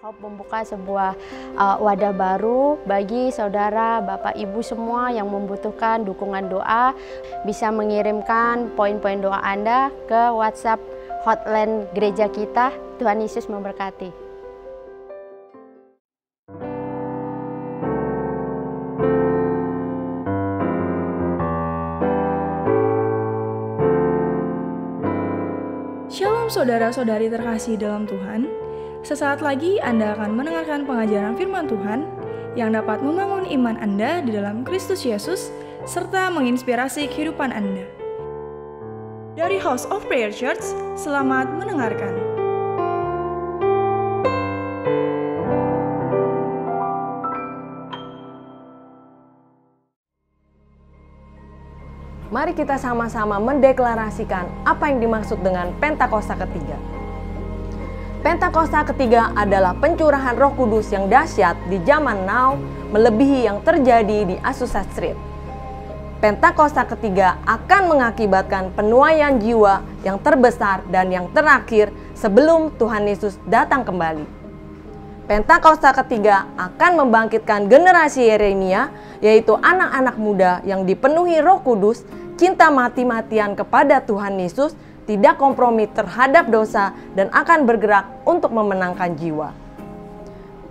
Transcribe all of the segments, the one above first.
Hope membuka sebuah wadah baru bagi saudara, Bapak, Ibu semua yang membutuhkan dukungan doa. Bisa mengirimkan poin-poin doa Anda ke WhatsApp hotline gereja kita. Tuhan Yesus memberkati. Shalom saudara-saudari terkasih dalam Tuhan. Sesaat lagi Anda akan mendengarkan pengajaran firman Tuhan yang dapat membangun iman Anda di dalam Kristus Yesus serta menginspirasi kehidupan Anda. Dari House of Prayer Church, selamat mendengarkan. Mari kita sama-sama mendeklarasikan apa yang dimaksud dengan Pentakosta ketiga. Pentakosta ketiga adalah pencurahan Roh Kudus yang dahsyat di zaman now, melebihi yang terjadi di Azusa Street. Pentakosta ketiga akan mengakibatkan penuaian jiwa yang terbesar dan yang terakhir sebelum Tuhan Yesus datang kembali. Pentakosta ketiga akan membangkitkan generasi Yeremia, yaitu anak-anak muda yang dipenuhi Roh Kudus, cinta mati-matian kepada Tuhan Yesus, tidak kompromi terhadap dosa, dan akan bergerak untuk memenangkan jiwa.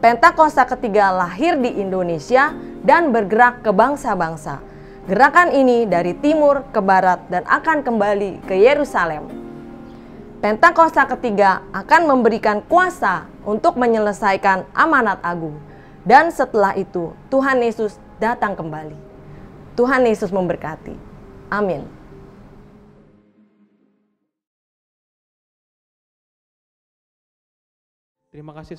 Pentakosta ketiga lahir di Indonesia dan bergerak ke bangsa-bangsa. Gerakan ini dari timur ke barat dan akan kembali ke Yerusalem. Pentakosta ketiga akan memberikan kuasa untuk menyelesaikan amanat agung. Dan setelah itu Tuhan Yesus datang kembali. Tuhan Yesus memberkati. Amin. Terima kasih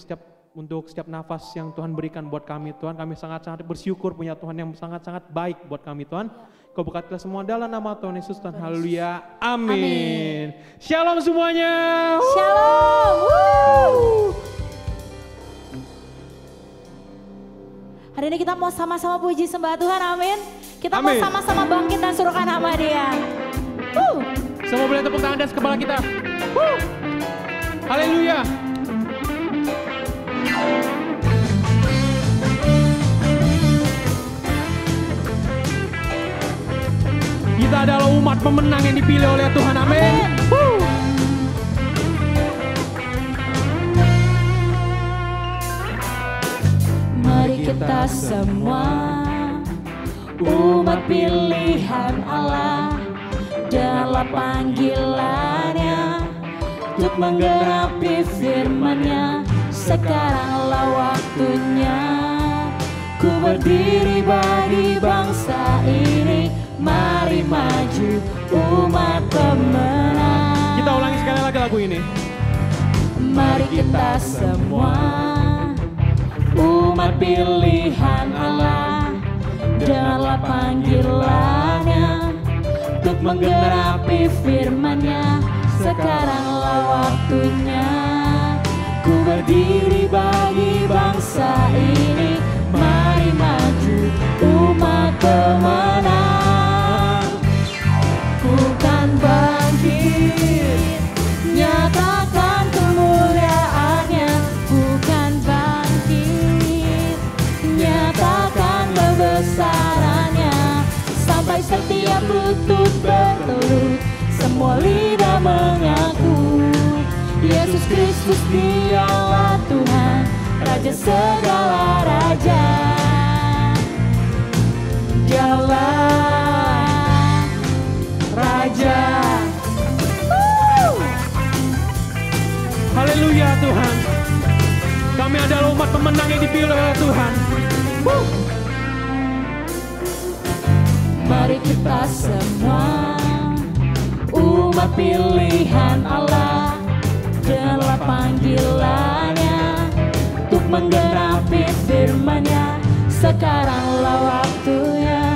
untuk setiap nafas yang Tuhan berikan buat kami, Tuhan. Kami sangat-sangat bersyukur punya Tuhan yang sangat-sangat baik buat kami, Tuhan. Kau berkatilah semua dalam nama Tuhan Yesus, Tuhan. Haleluya. Amin. Shalom semuanya. Shalom. Hari ini kita mau sama-sama puji sembah Tuhan, amin. Kita mau sama-sama bangkit dan suruhkan nama Dia. Semua boleh tepuk tangan di kepala kita. Haleluya. Kita adalah umat pemenang yang dipilih oleh Tuhan, amin. Mari kita semua umat pilihan Allah dalam panggilannya untuk menggenapi firman-Nya. Sekaranglah waktunya ku berdiri bagi bangsa ini. Mari maju umat pemenang. Kita ulangi sekali lagi lagu ini. Mari kita semua umat pilihan Allah, dengarlah panggilannya untuk menggenapi firman-Nya. Sekaranglah waktunya, ku berdiri bagi bangsa ini. Mari maju umat pemenang, ku kan bangkit, nyatakan kemuliaan-Nya. Ku kan bangkit, nyatakan kebesaran-Nya, sampai setiap lutut bertelut, semua lidah mengaku Yesus Kristus Dialah Tuhan, Raja segala raja. Dialah Raja. Haleluya Tuhan. Kami adalah umat pemenang yang dipilih oleh Tuhan. Mari kita semua umat pilihan Allah, dengarlah panggilannya untuk menggenapi firman-Nya. Sekaranglah waktunya,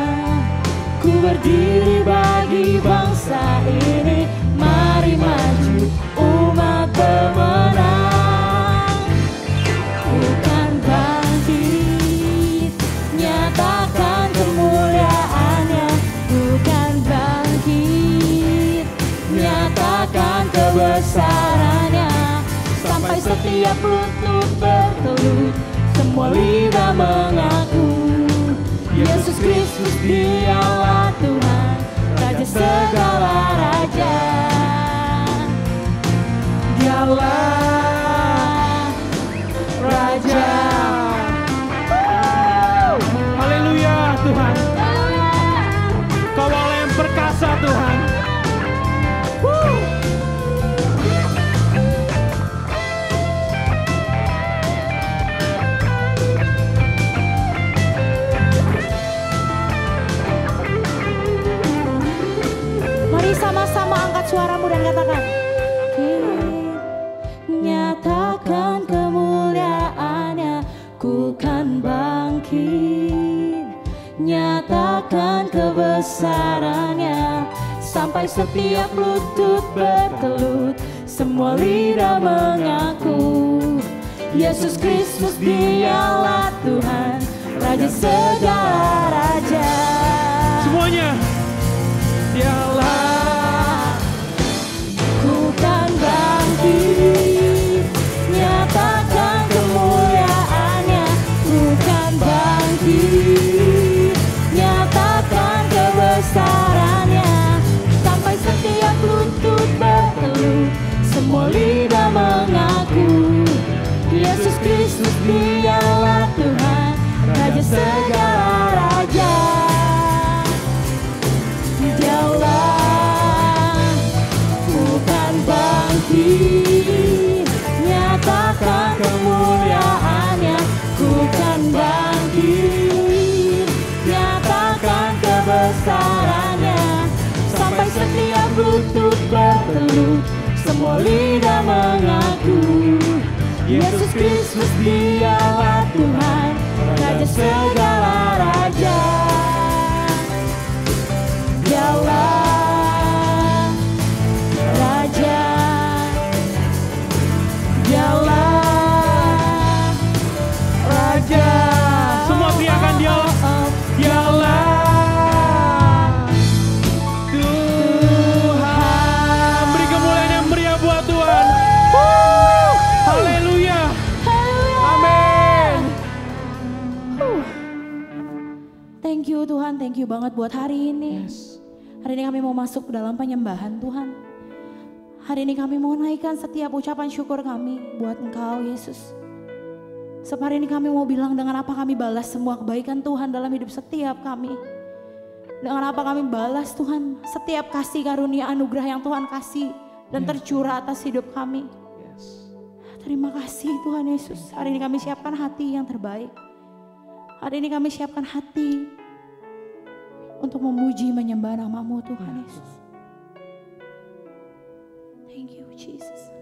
ku berdiri bagi bangsa ini. Mari maju umat pemenang, ku kan bangkit, nyatakan kemuliaan-Nya. Ku kan bangkit, nyatakan kebesaran-Nya, sampai setiap lutut bertelut, semua lidah mengaku Yesus Kristus Dialah Tuhan, Raja segala raja. Dialah Raja. Haleluya Tuhan. Kau Allah yang perkasa Tuhan. Mari sama-sama angkat suaramu dan katakan, nyatakan kemuliaan-Nya. Ku kan bangkit, nyatakan kebesaran-Nya, sampai setiap lutut bertelut, semua lidah mengaku Yesus Kristus Dialah Tuhan, Raja segala raja. Semuanya. Dialah. Ku kan bangkit, nyatakan kemuliaan-Nya. Ku kan bangkit, nyatakan kebesaran-Nya, sampai setiap lutut bertelut, semua lidah mengaku Yesus Kristus Dialah Tuhan, Raja segala raja. Dialah, ku kan bangkit, nyatakan kemuliaan-Nya. Ku kan bangkit, nyatakan kebesaran-Nya, sampai setiap lutut bertelut, semua lidah mengaku Yesus Kristus Dialah Tuhan, Raja segala raja. Dialah Raja. Dialah Raja. Semua teriakan Dialah. Dialah Tuhan. Beri kemuliaan yang meriah buat Tuhan. Haleluya. Amin. Thank you Tuhan, thank you banget buat hari ini. Hari ini kami mau masuk ke dalam penyembahan Tuhan. Hari ini kami mau naikkan setiap ucapan syukur kami buat Engkau Yesus. Sebab hari ini kami mau bilang dengan apa kami balas semua kebaikan Tuhan dalam hidup setiap kami. Dengan apa kami balas Tuhan setiap kasih karunia anugerah yang Tuhan kasih dan tercurah atas hidup kami. Terima kasih Tuhan Yesus. Hari ini kami siapkan hati yang terbaik. Hari ini kami siapkan hati untuk memuji menyembah nama-Mu Tuhan Yesus. Thank you Jesus.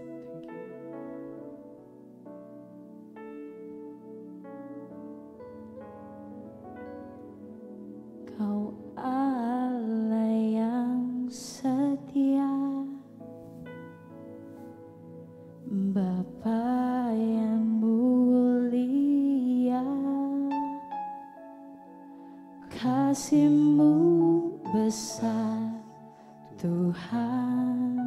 kasih-Mu besar Tuhan,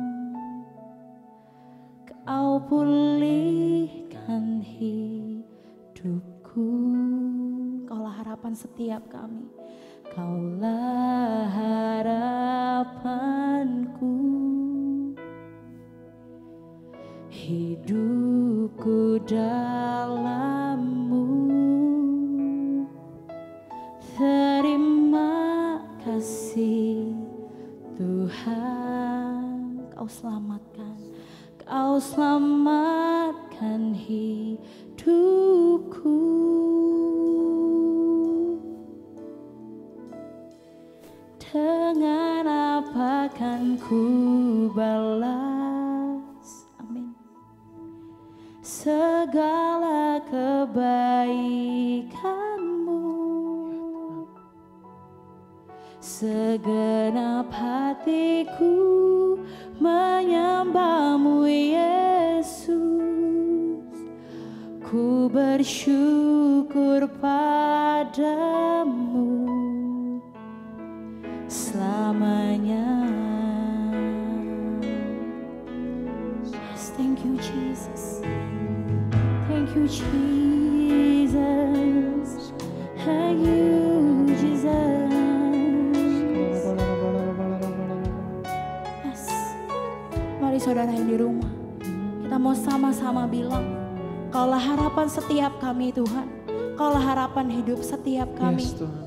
Kau pulihkan hidupku. Kaulah harapan setiap kami, Kaulah harapanku. Hidupku dalam-Mu, terima kasih Tuhan. Kau selamatkan, Kau selamatkan hidupku. Dengan apa kan ku balas, amin, segala kebaikan-Mu. Segenap hatiku menyembah-Mu Yesus, ku bersyukur padamu selamanya. Yes, thank you Jesus, thank you Jesus, thank you Jesus. Yes, mari saudara yang di rumah, kita mau sama-sama bilang, Kaulah harapan setiap kami Tuhan, Kaulah harapan hidup setiap kami. Yes, Tuhan.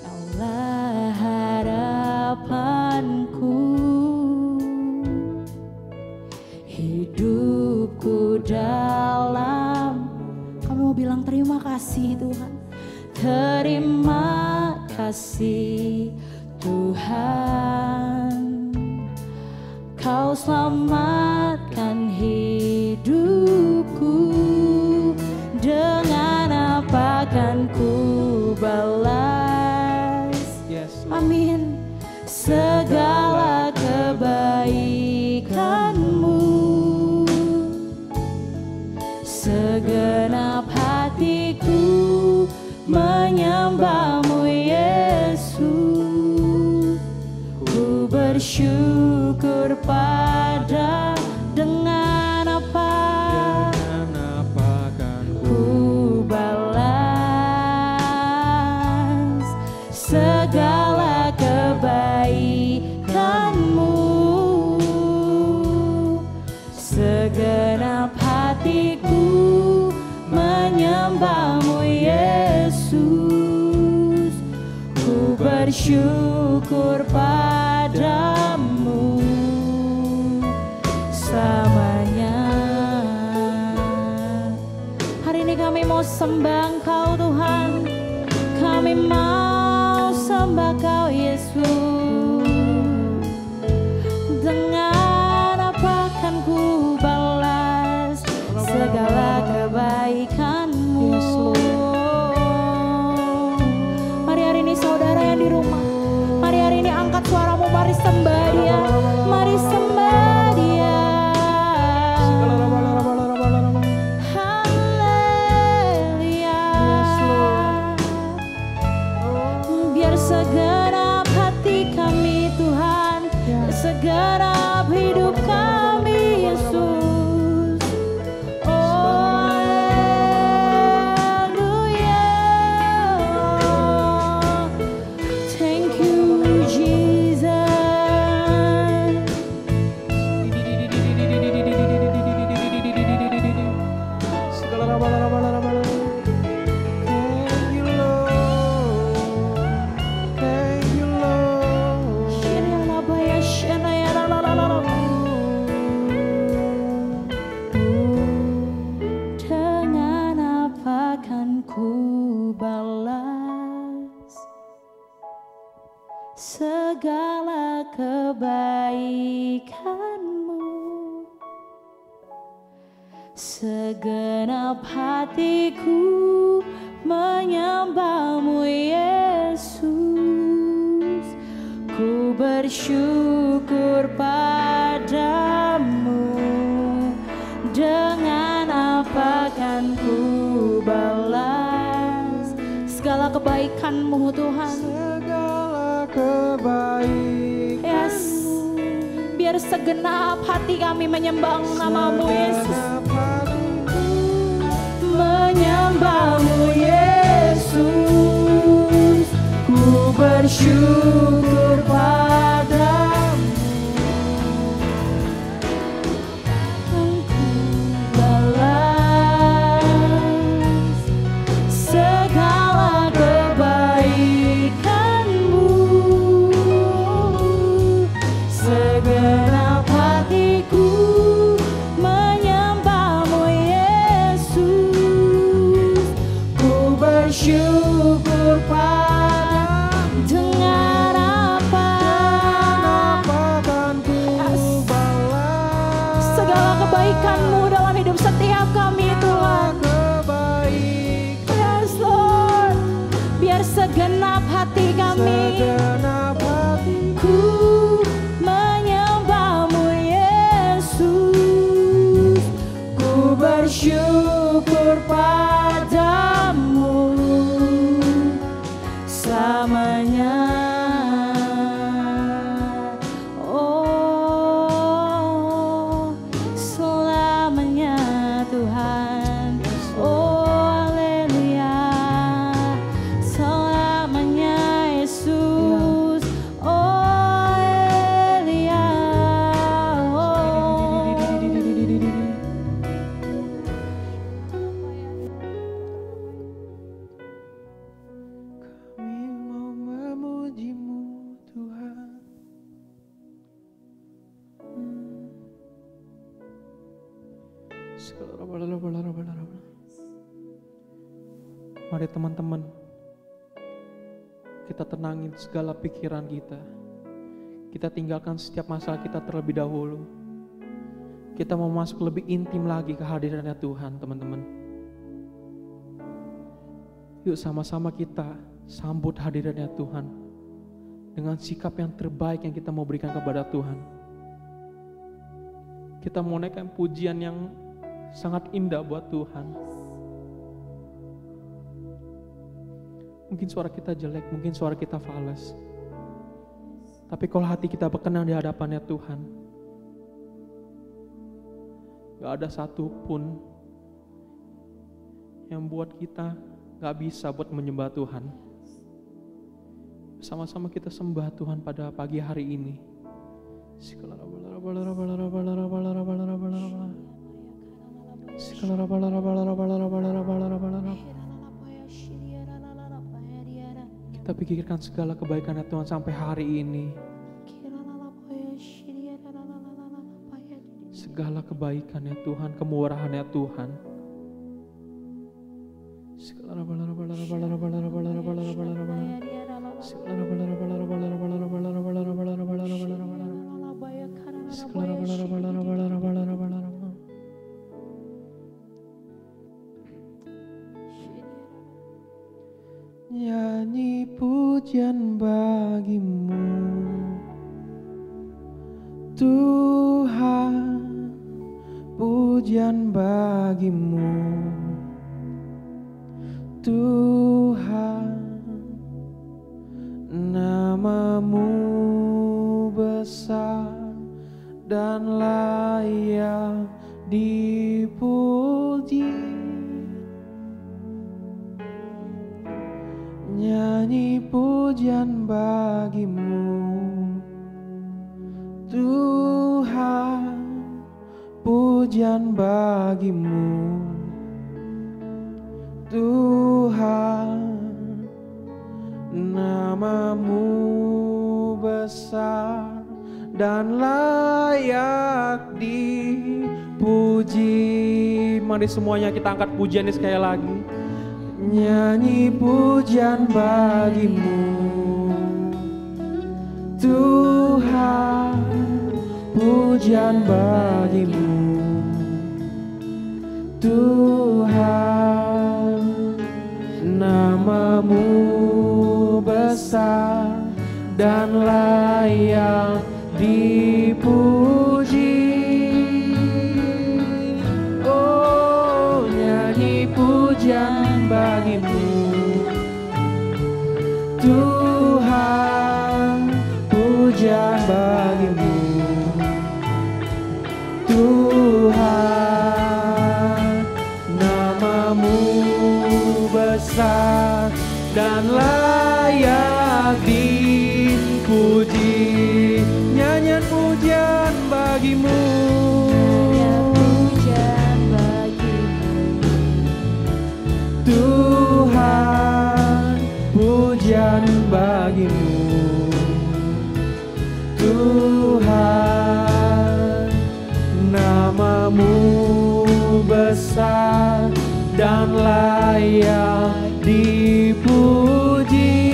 Kaulah harapanku, hidupku dalam. Kami mau bilang terima kasih Tuhan, terima kasih Tuhan, Kau selamatkan hidupku. Dengan apa kan ku balas, amin, segala kebaikan-Mu. Segenap hatiku menyembah-Mu Yesus, ku bersyukur pada. Dengan apa kan ku balas segala kebaikan-Mu. Segenap hatiku menyembah-Mu Yesus, ku bersyukur padamu selamanya. Hari ini kami mau sembah Engkau Tuhan, kami mau sembah Kau Yesus. Dengan apa kan ku balas segala kebaikan-Mu. Mari hari ini saudara yang di rumah, mari hari ini angkat suaramu, mari sembah Dia, mari sembah Dia. Haleluya. Biar segenap hati kami Tuhan, segenap hidup kami Yesus. Oh haleluya. Thank you Jesus. Shiralabaya shanaya lalalala. Dengan apa kan ku balas segala kebaikan-Mu. Segenap hatiku menyembah-Mu Yesus, ku bersyukur padamu. Dengan apa kan ku balas segala kebaikan-Mu Tuhan. Segala kebaikan. Yes. Biar segenap hati kami menyembah nama-Mu Yesus. Menyembah-Mu Yesus, ku bersyukur padamu. Engkau balas segala kebaikan-Mu. Segenap hatiku menyembah-Mu Yesus, ku bersyukur padamu. Dengan apa kan ku balas segala kebaikan-Mu dalam hidup setiap kami Tuhan. kebaikan. Yes Lord, biar segenap hati kami Segenap hatiku ku menyembah-Mu Yesus, ku bersyukur padamu selamanya. Oh, selamanya Tuhan. Oh, haleluya. Selamanya Yesus. Oh, haleluya. Kami mau memuji-Mu Tuhan. Mari teman-teman, kita tenangin segala pikiran kita. Kita tinggalkan setiap masalah kita terlebih dahulu. Kita mau masuk lebih intim lagi ke hadirannya Tuhan, teman-teman. Yuk sama-sama kita sambut hadirannya Tuhan dengan sikap yang terbaik yang kita mau berikan kepada Tuhan. Kita mau naikkan pujian yang sangat indah buat Tuhan. Mungkin suara kita jelek, mungkin suara kita fales. Tapi kalau hati kita berkenan di hadapannya Tuhan, gak ada satupun yang buat kita gak bisa buat menyembah Tuhan. Sama-sama kita sembah Tuhan pada pagi hari ini. Kita pikirkan segala kebaikannya Tuhan sampai hari ini. Segala kebaikannya Tuhan, kemurahannya Tuhan. Nyanyi pujian bagi-Mu Tuhan, pujian bagi-Mu Tuhan. Nama-Mu besar dan layak dipuji. Nyanyi pujian bagi-Mu Tuhan, pujian bagi-Mu Tuhan. Nama-Mu besar dan layak dipuji. Mari semuanya kita angkat pujian ini sekali lagi. Nyanyi pujian bagi-Mu Tuhan, pujian bagi-Mu Tuhan. Nama-Mu besar dan layak dipuji. Oh, nyanyi pujian bagi-Mu Tuhan, pujian bagimu. Tuhan, namamu besar dan layak dipuji. Nyanyian pujian bagimu. Tuhan, pujian bagimu. Tuhan, namamu besar dan layak dipuji.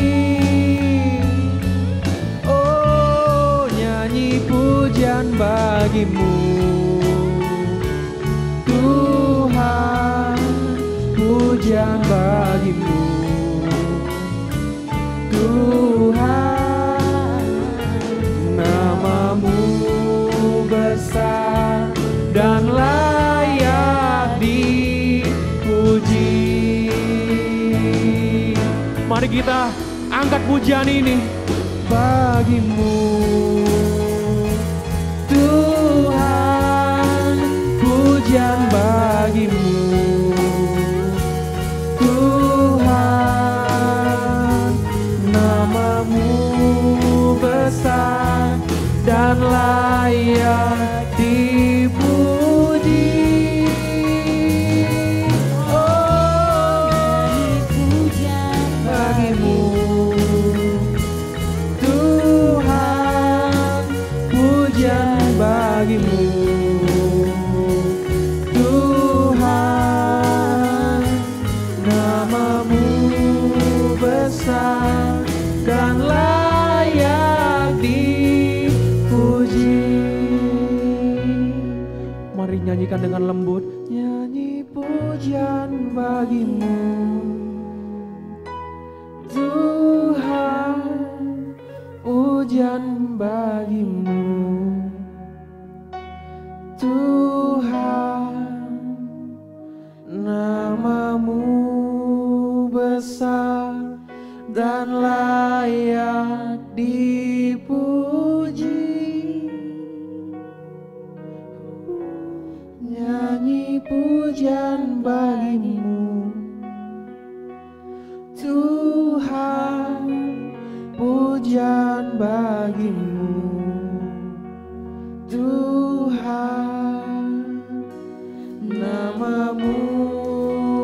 Oh, nyanyi pujian bagimu. Tuhan, pujian bagimu. Tuhan, namamu besar dan layak dipuji. Mari kita angkat pujian ini bagimu. Tuhan, pujian bagimu. Tuhan, namamu besar dan layak dipuji. Oh, pujian bagimu. Tuhan, pujian bagimu. Tuhan, namamu besar dan layak dipuji. Mari nyanyikan dengan lembut. Nyanyi pujian bagimu. Tuhan, pujian bagimu. Tuhan, namamu besar dan layak dipuji. Nyanyi pujian bagimu. Tuhan, pujian bagimu. Tuhan, namamu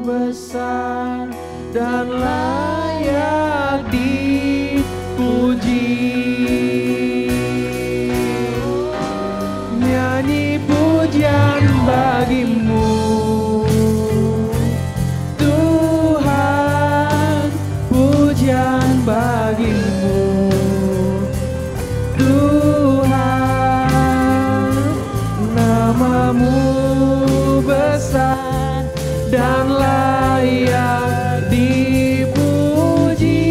besar dan layak dipuji. Nyanyi pujian bagimu. Tuhan, pujian bagimu. Tuhan, namamu besar dan layak dipuji.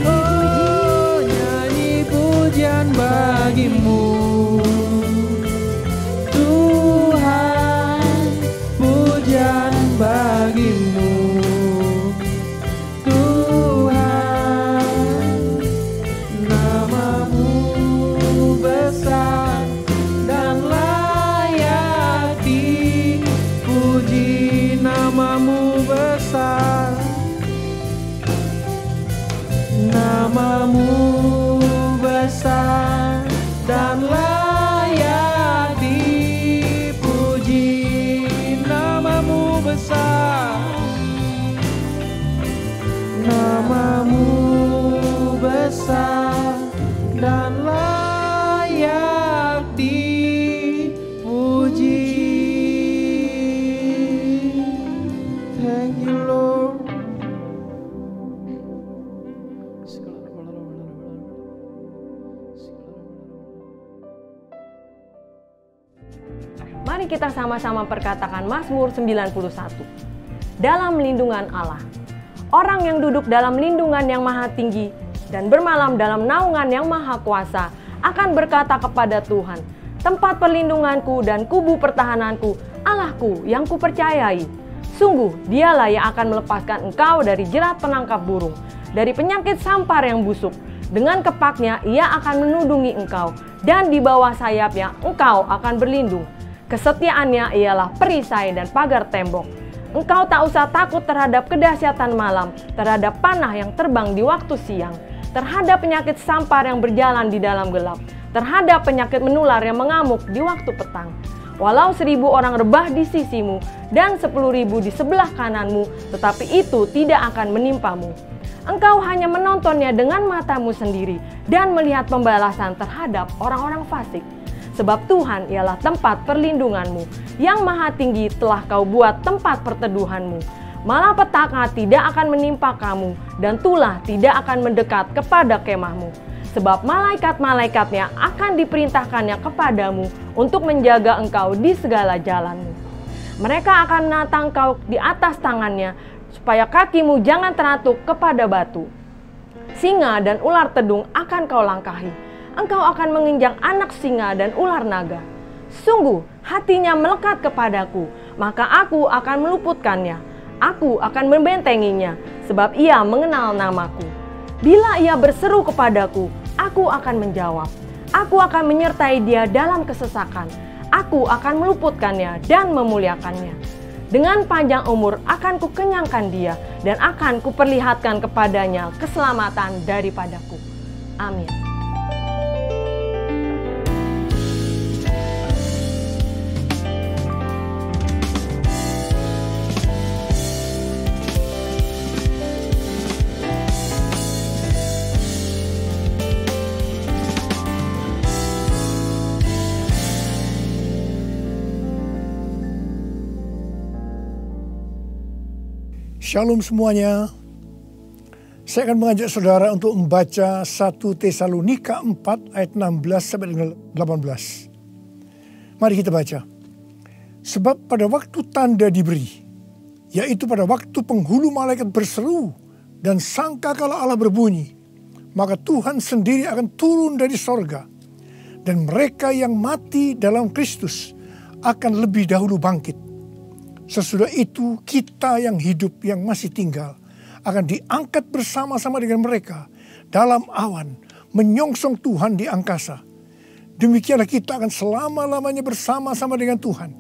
Oh, nyanyi pujian bagimu. Tuhan, pujian bagimu. Tuhan, namamu besar dan layak dipuji. Namamu besar, namamu besar dan layak dipuji. Namamu besar, namamu besar dan layak dipuji. Thank you, Lord. Mari kita sama-sama perkatakan Mazmur 91. Dalam lindungan Allah. Orang yang duduk dalam lindungan yang maha tinggi dan bermalam dalam naungan yang maha kuasa akan berkata kepada Tuhan, tempat perlindunganku dan kubu pertahananku, Allahku yang kupercayai. Sungguh, dialah yang akan melepaskan engkau dari jerat penangkap burung, dari penyakit sampar yang busuk. Dengan kepaknya ia akan menudungi engkau, dan di bawah sayapnya engkau akan berlindung. Kesetiaannya ialah perisai dan pagar tembok. Engkau tak usah takut terhadap kedahsyatan malam, terhadap panah yang terbang di waktu siang, terhadap penyakit sampar yang berjalan di dalam gelap, terhadap penyakit menular yang mengamuk di waktu petang. Walau 1.000 orang rebah di sisimu dan 10.000 di sebelah kananmu, tetapi itu tidak akan menimpamu. Engkau hanya menontonnya dengan matamu sendiri dan melihat pembalasan terhadap orang-orang fasik. Sebab Tuhan ialah tempat perlindunganmu, yang maha tinggi telah kau buat tempat perteduhanmu. Malapetaka tidak akan menimpa kamu, dan tulah tidak akan mendekat kepada kemahmu. Sebab malaikat-malaikatnya akan diperintahkannya kepadamu untuk menjaga engkau di segala jalanmu. Mereka akan menatang kau di atas tangannya, supaya kakimu jangan teratuk kepada batu. Singa dan ular tedung akan kau langkahi. Engkau akan menginjak anak singa dan ular naga. Sungguh, hatinya melekat kepadaku, maka aku akan meluputkannya. Aku akan membentenginya, sebab ia mengenal namaku. Bila ia berseru kepadaku, aku akan menjawab. Aku akan menyertai dia dalam kesesakan. Aku akan meluputkannya dan memuliakannya. Dengan panjang umur akan kukenyangkan dia, dan akan kuperlihatkan kepadanya keselamatan daripadaku. Amin. Shalom semuanya. Saya akan mengajak saudara untuk membaca 1 Tesalonika 4 ayat 16 sampai dengan 18. Mari kita baca. Sebab pada waktu tanda diberi, yaitu pada waktu penghulu malaikat berseru dan sangkakala Allah berbunyi, maka Tuhan sendiri akan turun dari sorga, dan mereka yang mati dalam Kristus akan lebih dahulu bangkit. Sesudah itu kita yang hidup yang masih tinggal akan diangkat bersama-sama dengan mereka dalam awan menyongsong Tuhan di angkasa. Demikianlah kita akan selama-lamanya bersama-sama dengan Tuhan.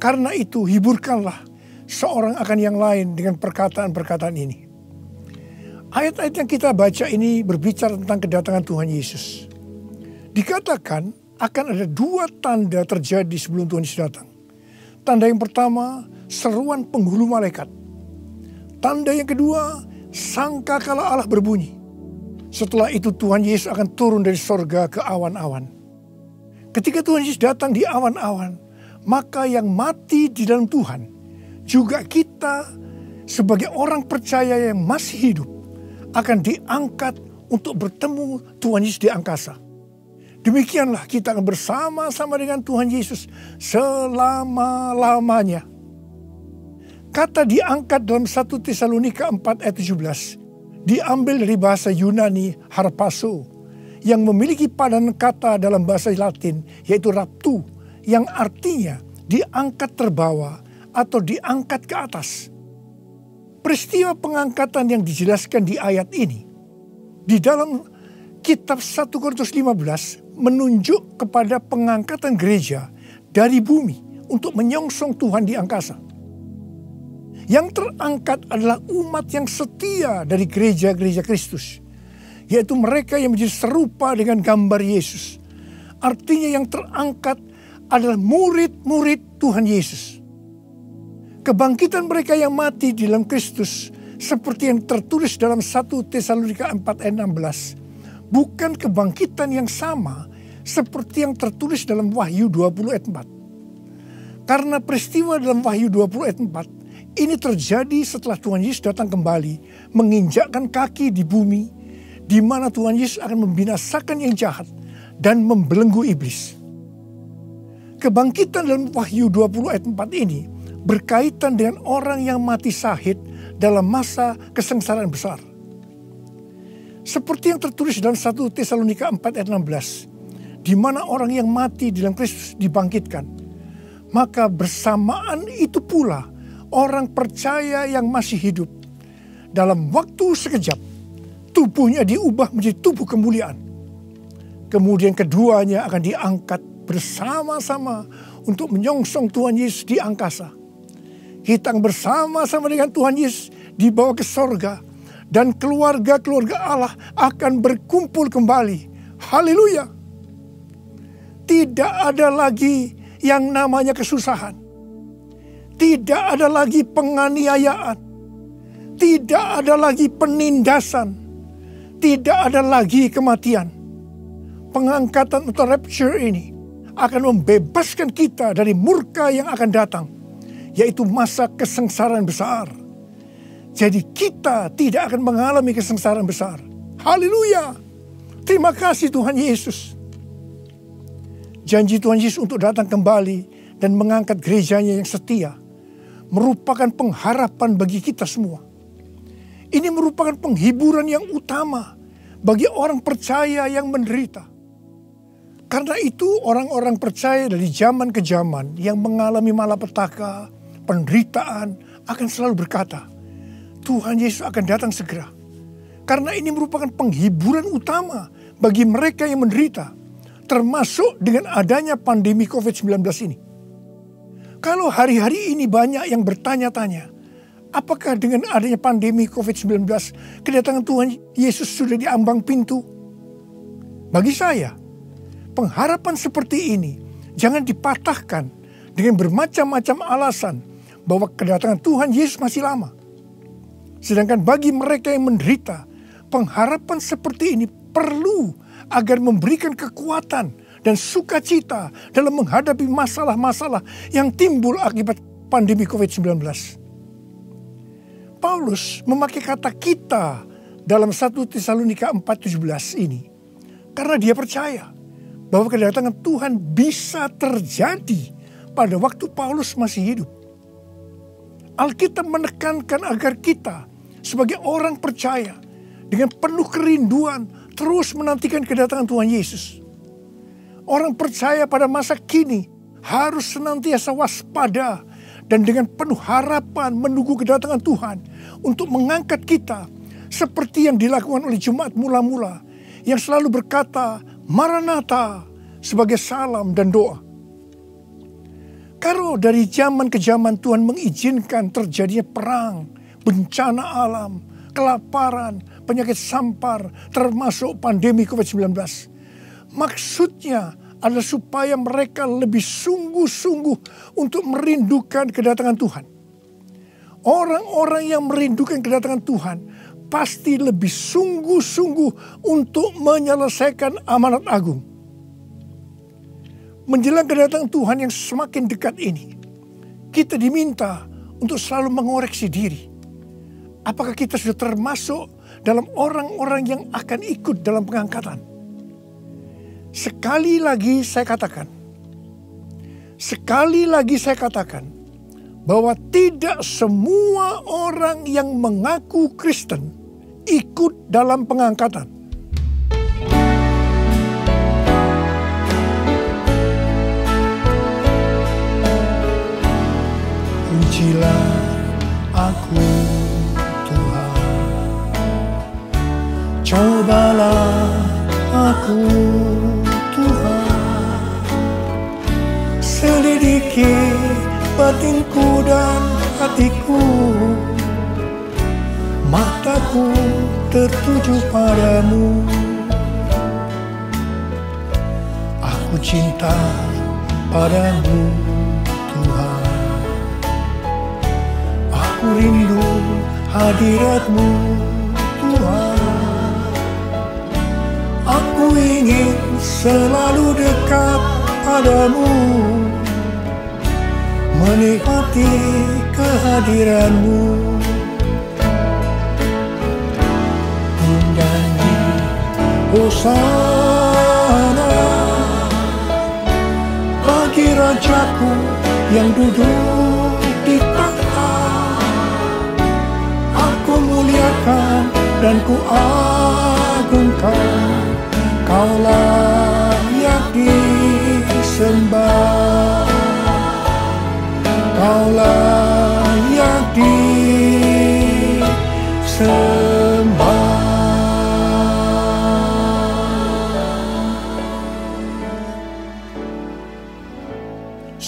Karena itu hiburkanlah seorang akan yang lain dengan perkataan-perkataan ini. Ayat-ayat yang kita baca ini berbicara tentang kedatangan Tuhan Yesus. Dikatakan akan ada 2 tanda terjadi sebelum Tuhan Yesus datang. Tanda yang pertama, seruan penghulu malaikat. Tanda yang kedua, sangkakala Allah berbunyi. Setelah itu Tuhan Yesus akan turun dari sorga ke awan-awan. Ketika Tuhan Yesus datang di awan-awan, maka yang mati di dalam Tuhan, juga kita sebagai orang percaya yang masih hidup, akan diangkat untuk bertemu Tuhan Yesus di angkasa. Demikianlah kita akan bersama-sama dengan Tuhan Yesus selama-lamanya. Kata diangkat dalam 1 Tesalonika 4 ayat 17 diambil dari bahasa Yunani harpazo yang memiliki padanan kata dalam bahasa Latin yaitu raptu, yang artinya diangkat terbawa atau diangkat ke atas. Peristiwa pengangkatan yang dijelaskan di ayat ini di dalam kitab 1 Korintus 15 menunjuk kepada pengangkatan gereja dari bumi untuk menyongsong Tuhan di angkasa. Yang terangkat adalah umat yang setia dari gereja-gereja Kristus, yaitu mereka yang menjadi serupa dengan gambar Yesus. Artinya yang terangkat adalah murid-murid Tuhan Yesus. Kebangkitan mereka yang mati di dalam Kristus seperti yang tertulis dalam 1 Tesalonika 4 ayat 16 bukan kebangkitan yang sama seperti yang tertulis dalam Wahyu 20 ayat 4. Karena peristiwa dalam Wahyu 20 ayat 4 ini terjadi setelah Tuhan Yesus datang kembali menginjakkan kaki di bumi, di mana Tuhan Yesus akan membinasakan yang jahat dan membelenggu iblis. Kebangkitan dalam Wahyu 20 ayat 4 ini berkaitan dengan orang yang mati syahid dalam masa kesengsaraan besar. Seperti yang tertulis dalam 1 Tesalonika 4 ayat 16, di mana orang yang mati di dalam Kristus dibangkitkan. Maka bersamaan itu pula orang percaya yang masih hidup, dalam waktu sekejap, tubuhnya diubah menjadi tubuh kemuliaan. Kemudian keduanya akan diangkat bersama-sama untuk menyongsong Tuhan Yesus di angkasa. Kita akan bersama-sama dengan Tuhan Yesus dibawa ke sorga. Dan keluarga-keluarga Allah akan berkumpul kembali. Haleluya. Tidak ada lagi yang namanya kesusahan. Tidak ada lagi penganiayaan. Tidak ada lagi penindasan. Tidak ada lagi kematian. Pengangkatan atau rapture ini akan membebaskan kita dari murka yang akan datang. Yaitu masa kesengsaraan besar. Jadi kita tidak akan mengalami kesengsaraan besar. Haleluya. Terima kasih Tuhan Yesus. Janji Tuhan Yesus untuk datang kembali dan mengangkat gerejanya yang setia merupakan pengharapan bagi kita semua. Ini merupakan penghiburan yang utama bagi orang percaya yang menderita. Karena itu orang-orang percaya dari zaman ke zaman yang mengalami malapetaka, penderitaan akan selalu berkata, Tuhan Yesus akan datang segera. Karena ini merupakan penghiburan utama bagi mereka yang menderita. Termasuk dengan adanya pandemi COVID-19 ini. Kalau hari-hari ini banyak yang bertanya-tanya. Apakah dengan adanya pandemi COVID-19 kedatangan Tuhan Yesus sudah di ambang pintu? Bagi saya, pengharapan seperti ini jangan dipatahkan dengan bermacam-macam alasan bahwa kedatangan Tuhan Yesus masih lama. Sedangkan bagi mereka yang menderita, pengharapan seperti ini perlu agar memberikan kekuatan dan sukacita dalam menghadapi masalah-masalah yang timbul akibat pandemi COVID-19. Paulus memakai kata kita dalam 1 Tesalonika 4:17 ini karena dia percaya bahwa kedatangan Tuhan bisa terjadi pada waktu Paulus masih hidup. Alkitab menekankan agar kita sebagai orang percaya dengan penuh kerinduan terus menantikan kedatangan Tuhan Yesus. Orang percaya pada masa kini harus senantiasa waspada dan dengan penuh harapan menunggu kedatangan Tuhan untuk mengangkat kita seperti yang dilakukan oleh jemaat mula-mula yang selalu berkata Maranatha sebagai salam dan doa. Kalau dari zaman ke zaman Tuhan mengizinkan terjadinya perang, bencana alam, kelaparan, penyakit sampar, termasuk pandemi COVID-19. Maksudnya adalah supaya mereka lebih sungguh-sungguh untuk merindukan kedatangan Tuhan. Orang-orang yang merindukan kedatangan Tuhan pasti lebih sungguh-sungguh untuk menyelesaikan amanat agung. Menjelang kedatangan Tuhan yang semakin dekat ini, kita diminta untuk selalu mengoreksi diri. Apakah kita sudah termasuk dalam orang-orang yang akan ikut dalam pengangkatan? Sekali lagi saya katakan, bahwa tidak semua orang yang mengaku Kristen ikut dalam pengangkatan. Pujilah aku Tuhan, cobalah aku Tuhan, selidiki batinku dan hatiku, mataku tertuju padamu. Aku cinta padamu Tuhan, aku rindu hadirat-Mu Tuhan. Aku ingin selalu dekat padamu, menikmati kehadiran-Mu. Menyanyi Hosana bagi Rajaku yang duduk di tahta. Aku muliakan dan ku agungkan, Kau layak disembah. Kau layak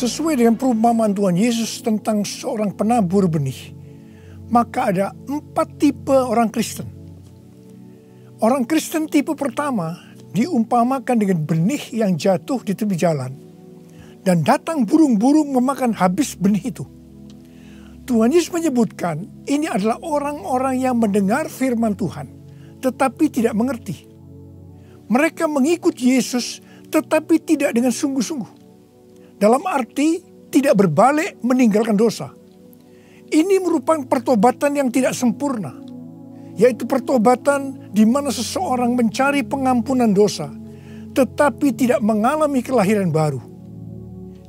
Sesuai dengan perumpamaan Tuhan Yesus tentang seorang penabur benih, maka ada 4 tipe orang Kristen. Orang Kristen tipe pertama diumpamakan dengan benih yang jatuh di tepi jalan, dan datang burung-burung memakan habis benih itu. Tuhan Yesus menyebutkan ini adalah orang-orang yang mendengar firman Tuhan, tetapi tidak mengerti. Mereka mengikut Yesus, tetapi tidak dengan sungguh-sungguh. Dalam arti tidak berbalik meninggalkan dosa. Ini merupakan pertobatan yang tidak sempurna, yaitu pertobatan di mana seseorang mencari pengampunan dosa, tetapi tidak mengalami kelahiran baru.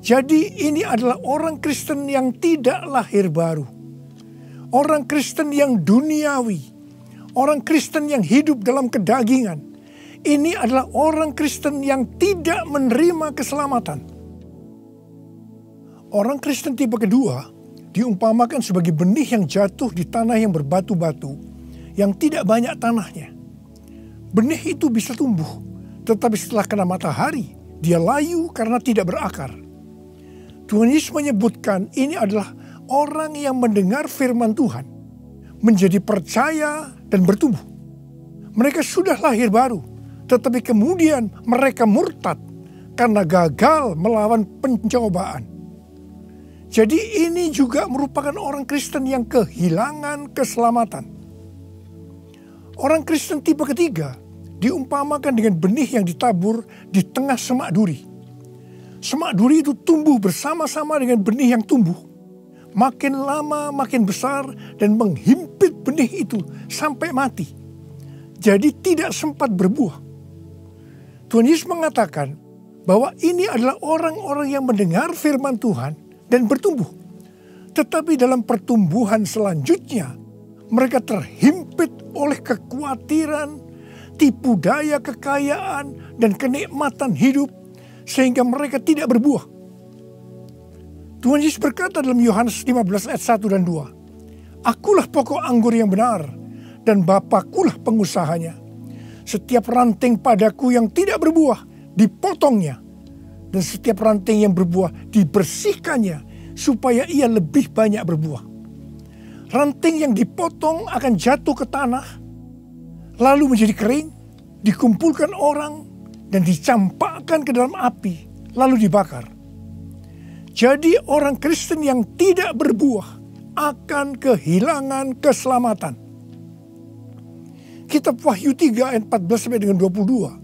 Jadi ini adalah orang Kristen yang tidak lahir baru. Orang Kristen yang duniawi. Orang Kristen yang hidup dalam kedagingan. Ini adalah orang Kristen yang tidak menerima keselamatan. Orang Kristen tipe kedua diumpamakan sebagai benih yang jatuh di tanah yang berbatu-batu, yang tidak banyak tanahnya. Benih itu bisa tumbuh, tetapi setelah kena matahari, dia layu karena tidak berakar. Tuhan Yesus menyebutkan ini adalah orang yang mendengar firman Tuhan, menjadi percaya dan bertumbuh. Mereka sudah lahir baru, tetapi kemudian mereka murtad karena gagal melawan pencobaan. Jadi ini juga merupakan orang Kristen yang kehilangan keselamatan. Orang Kristen tipe ketiga diumpamakan dengan benih yang ditabur di tengah semak duri. Semak duri itu tumbuh bersama-sama dengan benih yang tumbuh. Makin lama makin besar dan menghimpit benih itu sampai mati. Jadi tidak sempat berbuah. Tuhan Yesus mengatakan bahwa ini adalah orang-orang yang mendengar firman Tuhan dan bertumbuh. Tetapi dalam pertumbuhan selanjutnya, mereka terhimpit oleh kekhawatiran, tipu daya kekayaan, dan kenikmatan hidup, sehingga mereka tidak berbuah. Tuhan Yesus berkata dalam Yohanes 15 ayat 1 dan 2, "Akulah pokok anggur yang benar, dan Bapakulah pengusahanya. Setiap ranting padaku yang tidak berbuah, dipotongnya. Dan setiap ranting yang berbuah dibersihkannya supaya ia lebih banyak berbuah." Ranting yang dipotong akan jatuh ke tanah, lalu menjadi kering, dikumpulkan orang, dan dicampakkan ke dalam api, lalu dibakar. Jadi orang Kristen yang tidak berbuah akan kehilangan keselamatan. Kitab Wahyu 3 ayat 14 sampai dengan 22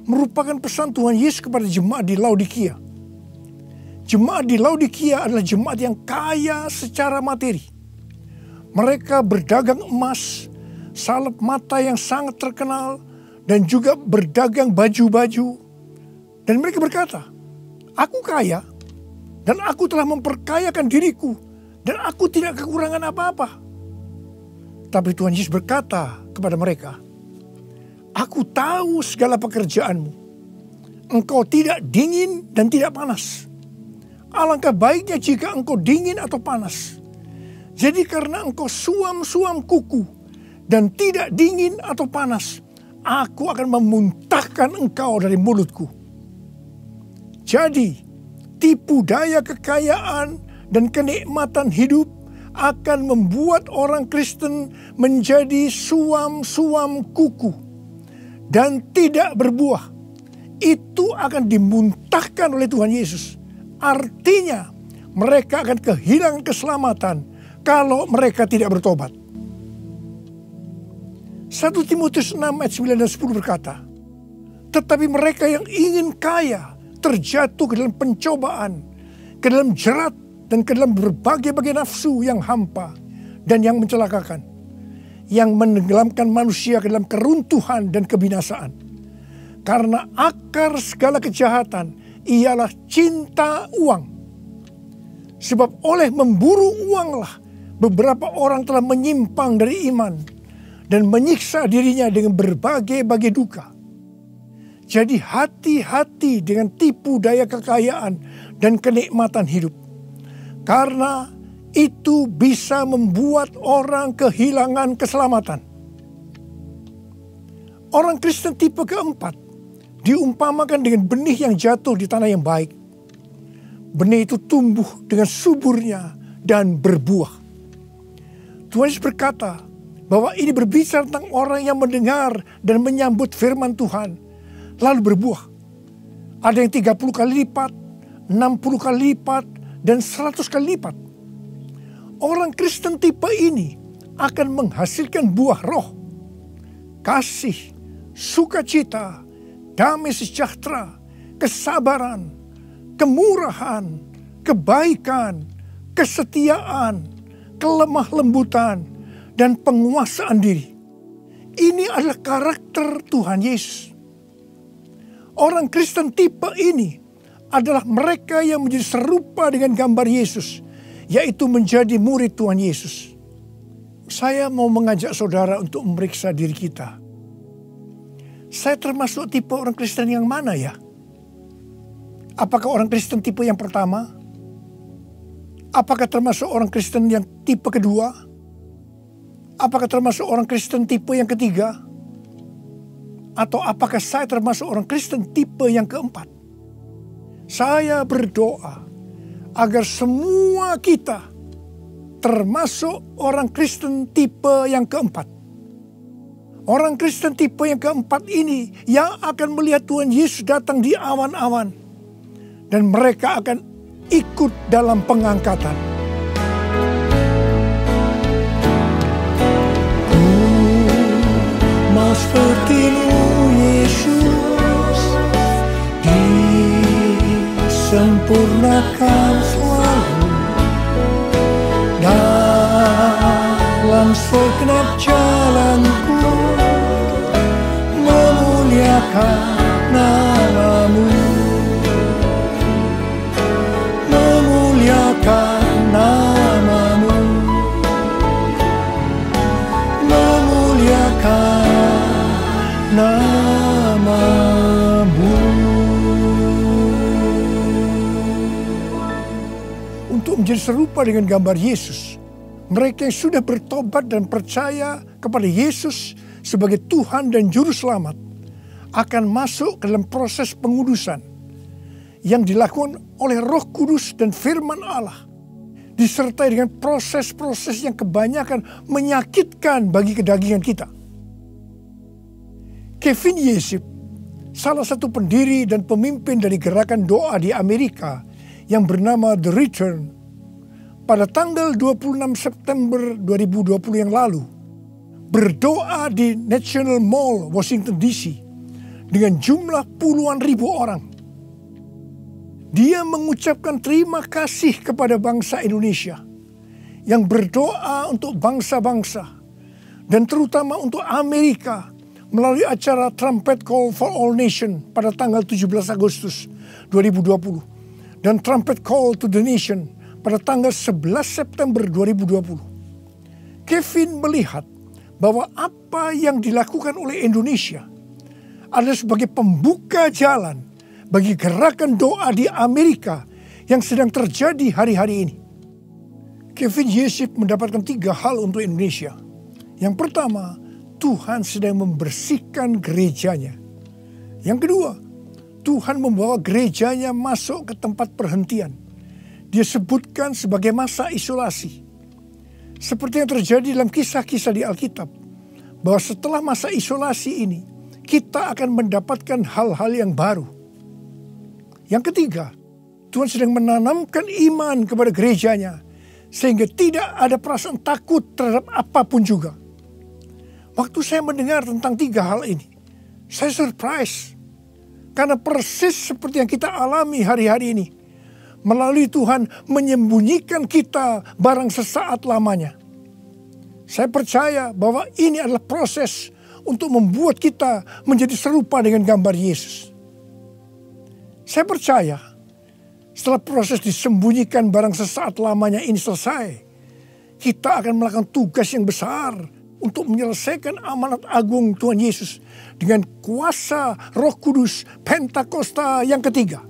merupakan pesan Tuhan Yesus kepada jemaat di Laodikia. Jemaat di Laodikia adalah jemaat yang kaya secara materi. Mereka berdagang emas, salep mata yang sangat terkenal, dan juga berdagang baju-baju. Dan mereka berkata, "Aku kaya, dan aku telah memperkayakan diriku, dan aku tidak kekurangan apa-apa." Tapi Tuhan Yesus berkata kepada mereka, "Aku tahu segala pekerjaanmu. Engkau tidak dingin dan tidak panas. Alangkah baiknya jika engkau dingin atau panas. Jadi karena engkau suam-suam kuku dan tidak dingin atau panas, aku akan memuntahkan engkau dari mulutku." Jadi, tipu daya kekayaan dan kenikmatan hidup akan membuat orang Kristen menjadi suam-suam kuku dan tidak berbuah. Itu akan dimuntahkan oleh Tuhan Yesus. Artinya mereka akan kehilangan keselamatan kalau mereka tidak bertobat. 1 Timotius 6 ayat 9 dan 10 berkata, "Tetapi mereka yang ingin kaya terjatuh ke dalam pencobaan, ke dalam jerat, dan ke dalam berbagai-bagai nafsu yang hampa dan yang mencelakakan, yang menenggelamkan manusia ke dalam keruntuhan dan kebinasaan. Karena akar segala kejahatan ialah cinta uang. Sebab oleh memburu uanglah beberapa orang telah menyimpang dari iman dan menyiksa dirinya dengan berbagai-bagai duka. Jadi hati-hati dengan tipu daya kekayaan dan kenikmatan hidup. Karena itu bisa membuat orang kehilangan keselamatan." Orang Kristen tipe keempat diumpamakan dengan benih yang jatuh di tanah yang baik. benih itu tumbuh dengan suburnya dan berbuah. Tuhan Yesus berkata bahwa ini berbicara tentang orang yang mendengar dan menyambut firman Tuhan, lalu berbuah. Ada yang 30 kali lipat, 60 kali lipat, dan 100 kali lipat. Orang Kristen tipe ini akan menghasilkan buah roh, kasih, sukacita, damai sejahtera, kesabaran, kemurahan, kebaikan, kesetiaan, kelemah lembutan, dan penguasaan diri. Ini adalah karakter Tuhan Yesus. Orang Kristen tipe ini adalah mereka yang menjadi serupa dengan gambar Yesus, yaitu menjadi murid Tuhan Yesus. Saya mau mengajak saudara untuk memeriksa diri kita. Saya termasuk tipe orang Kristen yang mana ya? Apakah orang Kristen tipe yang pertama? Apakah termasuk orang Kristen yang tipe kedua? Apakah termasuk orang Kristen tipe yang ketiga? Atau apakah saya termasuk orang Kristen tipe yang keempat? Saya berdoa agar semua kita termasuk orang Kristen tipe yang keempat. Orang Kristen tipe yang keempat ini yang akan melihat Tuhan Yesus datang di awan-awan. Dan mereka akan ikut dalam pengangkatan. Ku mau seperti-Mu Yesus, disempurnakan selalu dalam segenap jalanku, memuliakan nama-Mu, memuliakan nama-Mu, memuliakan nama-Mu. Untuk menjadi serupa dengan gambar Yesus, mereka yang sudah bertobat dan percaya kepada Yesus sebagai Tuhan dan Juru Selamat akan masuk ke dalam proses pengudusan yang dilakukan oleh Roh Kudus dan firman Allah, disertai dengan proses-proses yang kebanyakan menyakitkan bagi kedagingan kita. Kevin Yesip, salah satu pendiri dan pemimpin dari gerakan doa di Amerika yang bernama The Return, pada tanggal 26 September 2020 yang lalu, berdoa di National Mall, Washington DC, dengan jumlah puluhan ribu orang. Dia mengucapkan terima kasih kepada bangsa Indonesia yang berdoa untuk bangsa-bangsa dan terutama untuk Amerika melalui acara Trumpet Call for All Nation pada tanggal 17 Agustus 2020 dan Trumpet Call to the Nation pada tanggal 11 September 2020. Kevin melihat bahwa apa yang dilakukan oleh Indonesia adalah sebagai pembuka jalan bagi gerakan doa di Amerika yang sedang terjadi hari-hari ini. Kevin Yesip mendapatkan 3 hal untuk Indonesia. Yang pertama, Tuhan sedang membersihkan gerejanya. Yang kedua, Tuhan membawa gerejanya masuk ke tempat perhentian. Dia sebutkan sebagai masa isolasi. Seperti yang terjadi dalam kisah-kisah di Alkitab, bahwa setelah masa isolasi ini, kita akan mendapatkan hal-hal yang baru. Yang ketiga, Tuhan sedang menanamkan iman kepada gerejanya, sehingga tidak ada perasaan takut terhadap apapun juga. Waktu saya mendengar tentang 3 hal ini, saya surprise. Karena persis seperti yang kita alami hari-hari ini, melalui Tuhan menyembunyikan kita barang sesaat lamanya. Saya percaya bahwa ini adalah proses untuk membuat kita menjadi serupa dengan gambar Yesus. Saya percaya setelah proses disembunyikan barang sesaat lamanya ini selesai, kita akan melakukan tugas yang besar untuk menyelesaikan amanat agung Tuhan Yesus dengan kuasa Roh Kudus Pentakosta yang ketiga.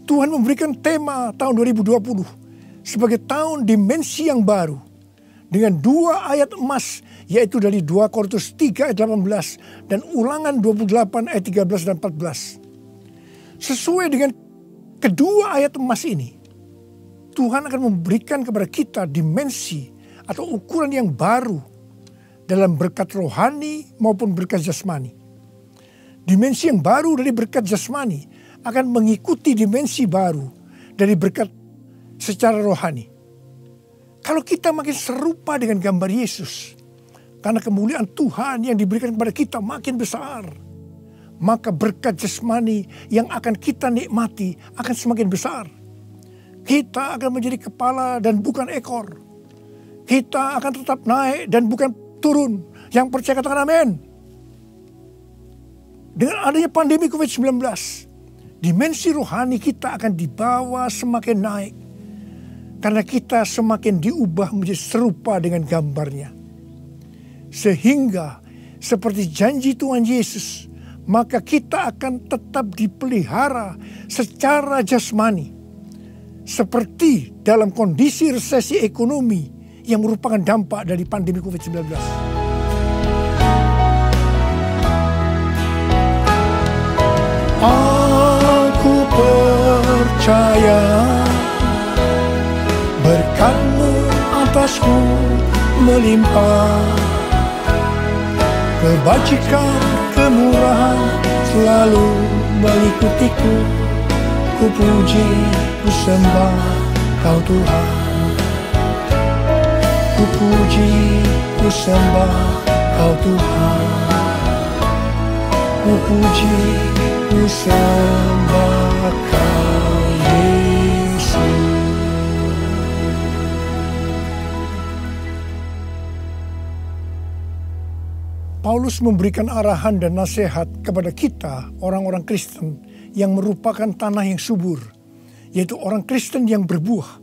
Tuhan memberikan tema tahun 2020 sebagai tahun dimensi yang baru dengan 2 ayat emas, yaitu dari 2 Korintus 3 ayat 18 dan Ulangan 28 ayat 13 dan 14. Sesuai dengan kedua ayat emas ini, Tuhan akan memberikan kepada kita dimensi atau ukuran yang baru dalam berkat rohani maupun berkat jasmani. Dimensi yang baru dari berkat jasmani akan mengikuti dimensi baru dari berkat secara rohani. Kalau kita makin serupa dengan gambar Yesus, karena kemuliaan Tuhan yang diberikan kepada kita makin besar, maka berkat jasmani yang akan kita nikmati akan semakin besar. Kita akan menjadi kepala dan bukan ekor. Kita akan tetap naik dan bukan turun. Yang percaya katakan amin. Dengan adanya pandemi COVID-19, dimensi rohani kita akan dibawa semakin naik. Karena kita semakin diubah menjadi serupa dengan gambarnya. Sehingga seperti janji Tuhan Yesus, maka kita akan tetap dipelihara secara jasmani. Seperti dalam kondisi resesi ekonomi yang merupakan dampak dari pandemi COVID-19. Aku percaya berkat-Mu atasku melimpah, kebajikan, kemurahan selalu mengikutiku. Ku puji, ku sembah Kau Tuhan. Ku puji, ku sembah Kau Tuhan. Ku puji, ku sembah Kau Yesus. Paulus memberikan arahan dan nasihat kepada kita, orang-orang Kristen yang merupakan tanah yang subur, yaitu orang Kristen yang berbuah.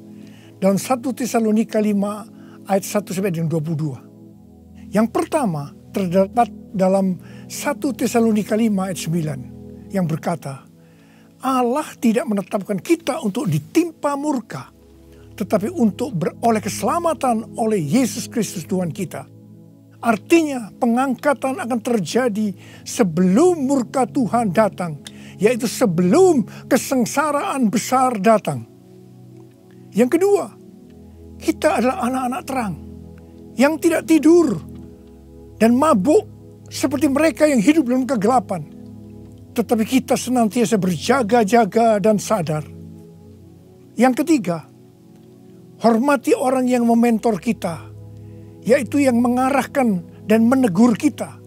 Dalam 1 Tesalonika 5 ayat 1-22. Yang pertama terdapat dalam 1 Tesalonika 5 ayat 9 yang berkata, Allah tidak menetapkan kita untuk ditimpa murka, tetapi untuk beroleh keselamatan oleh Yesus Kristus Tuhan kita. Artinya pengangkatan akan terjadi sebelum murka Tuhan datang, yaitu sebelum kesengsaraan besar datang. Yang kedua, kita adalah anak-anak terang yang tidak tidur dan mabuk seperti mereka yang hidup dalam kegelapan. Tetapi kita senantiasa berjaga-jaga dan sadar. Yang ketiga, hormati orang yang mementor kita, yaitu yang mengarahkan dan menegur kita,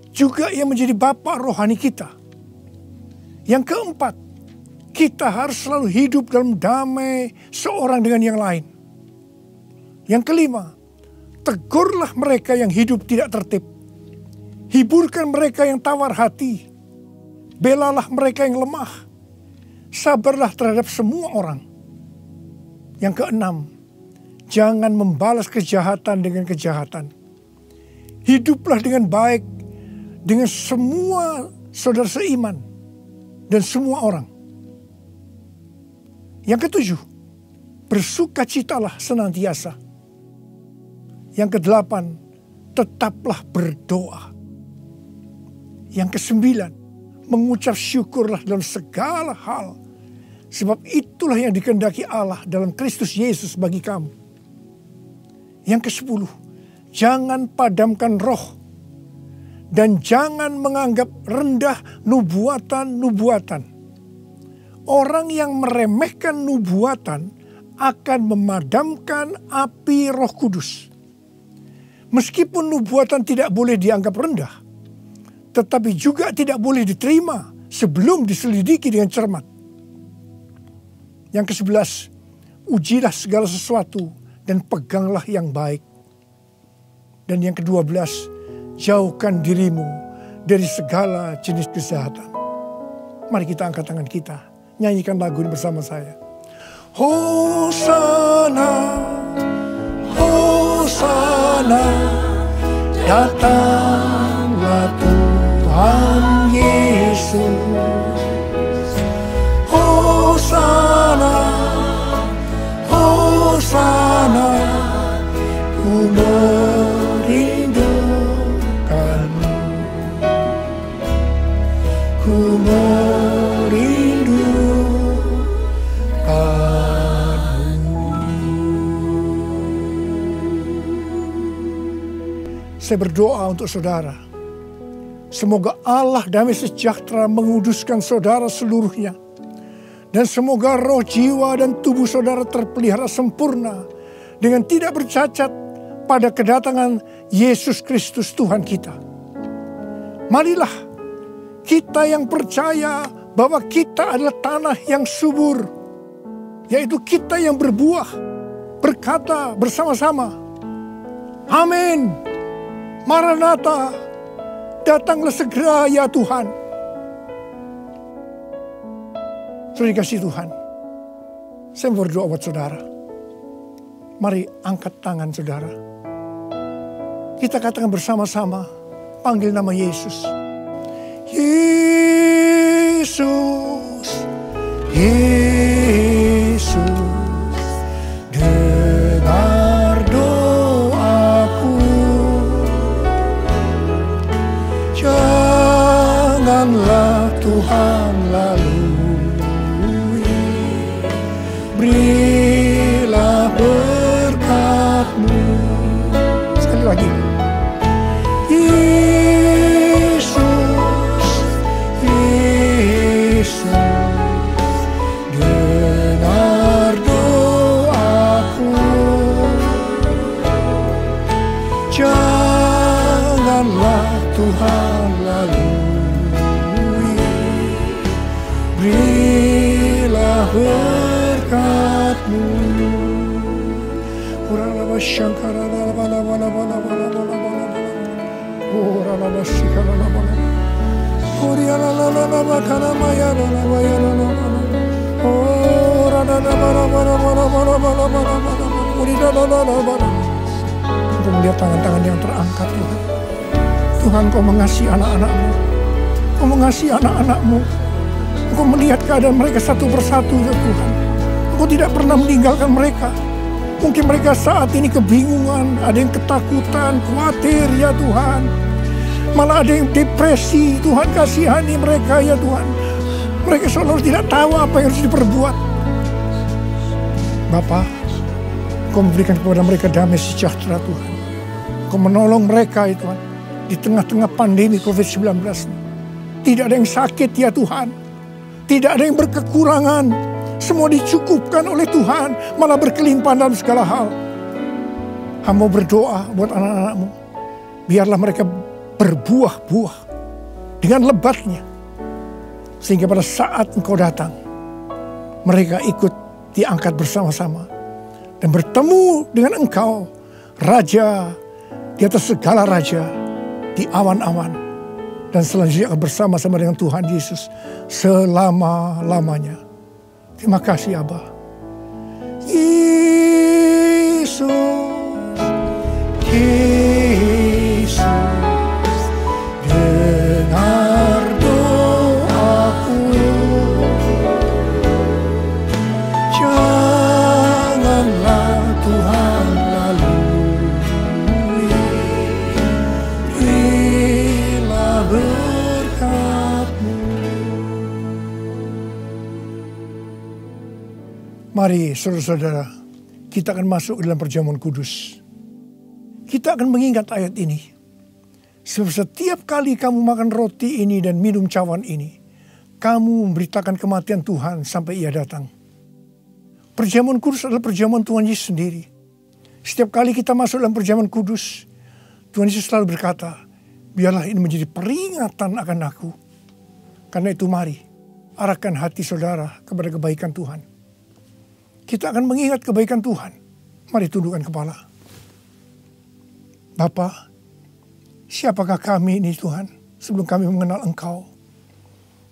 juga yang menjadi bapa rohani kita. Yang keempat, kita harus selalu hidup dalam damai seorang dengan yang lain. Yang kelima, tegurlah mereka yang hidup tidak tertib. Hiburkan mereka yang tawar hati. Belalah mereka yang lemah. Sabarlah terhadap semua orang. Yang keenam, jangan membalas kejahatan dengan kejahatan. Hiduplah dengan baik dengan semua saudara seiman dan semua orang. Yang ketujuh, bersukacitalah senantiasa. Yang kedelapan, tetaplah berdoa. Yang kesembilan, mengucap syukurlah dalam segala hal, sebab itulah yang dikehendaki Allah dalam Kristus Yesus bagi kamu. Yang kesepuluh, jangan padamkan roh dan jangan menganggap rendah nubuatan-nubuatan. Orang yang meremehkan nubuatan akan memadamkan api Roh Kudus. Meskipun nubuatan tidak boleh dianggap rendah, tetapi juga tidak boleh diterima sebelum diselidiki dengan cermat. Yang ke-11, ujilah segala sesuatu dan peganglah yang baik. Dan yang ke-12, jauhkan dirimu dari segala jenis kejahatan. Mari kita angkat tangan kita, nyanyikan lagu ini bersama saya. Hosana, Hosana, datanglah Tuhan Yesus. Hosana, Hosana, ku merindukanmu, ku merindukanmu. Saya berdoa untuk saudara. Semoga Allah damai sejahtera menguduskan saudara seluruhnya. Dan semoga roh, jiwa, dan tubuh saudara terpelihara sempurna dengan tidak bercacat pada kedatangan Yesus Kristus Tuhan kita. Marilah kita yang percaya bahwa kita adalah tanah yang subur, yaitu kita yang berbuah, berkata bersama-sama, amin, Maranatha, datanglah segera ya Tuhan. Saudara dikasihi Tuhan, saya berdoa buat saudara. Mari angkat tangan saudara. Kita katakan bersama-sama, panggil nama Yesus. Yesus, Yesus, dengar doaku. Janganlah Tuhan lalui, berilah berkat-Mu. Sekali lagi. Yesus, Yesus, dengar doaku. Janganlah Tuhan lalui, berilah berkat-Mu. Uralaba shankara bala bala bala bala bala bala. Uralaba shikara bala. Uriala la la la bakana maya la la maya la la la. Urala la bala bala bala bala bala bala bala. Urila la la la bala. Untuk melihat tangan-tangan yang terangkat Tuhan. Tuhan, Kau mengasihi anak-anak-Mu. Kau mengasihi anak-anak-Mu. Engkau melihat keadaan mereka satu persatu ya Tuhan. Engkau tidak pernah meninggalkan mereka. Mungkin mereka saat ini kebingungan, ada yang ketakutan, khawatir ya Tuhan. Malah ada yang depresi, Tuhan kasihani mereka ya Tuhan. Mereka seolah tidak tahu apa yang harus diperbuat. Bapa, Kau memberikan kepada mereka damai sejahtera Tuhan. Kau menolong mereka ya Tuhan. Di tengah-tengah pandemi COVID-19. Tidak ada yang sakit ya Tuhan. Tidak ada yang berkekurangan. Semua dicukupkan oleh Tuhan. Malah berkelimpahan dalam segala hal. Hamba berdoa buat anak-anak-Mu. Biarlah mereka berbuah-buah dengan lebatnya. Sehingga pada saat Engkau datang, mereka ikut diangkat bersama-sama. Dan bertemu dengan Engkau, Raja di atas segala raja, di awan-awan. Dan selanjutnya akan bersama-sama dengan Tuhan Yesus selama-lamanya. Terima kasih Abba. Yesus, Yesus, dengar doaku. Janganlah Tuhan lalui, berilah berkat-Mu. Mari saudara-saudara, kita akan masuk dalam perjamuan kudus. Kita akan mengingat ayat ini. Sebab setiap kali kamu makan roti ini dan minum cawan ini, kamu memberitakan kematian Tuhan sampai Ia datang. Perjamuan kudus adalah perjamuan Tuhan Yesus sendiri. Setiap kali kita masuk dalam perjamuan kudus, Tuhan Yesus selalu berkata, biarlah ini menjadi peringatan akan aku. Karena itu mari, arahkan hati saudara kepada kebaikan Tuhan. Kita akan mengingat kebaikan Tuhan. Mari tundukkan kepala. Bapa, siapakah kami ini Tuhan sebelum kami mengenal Engkau?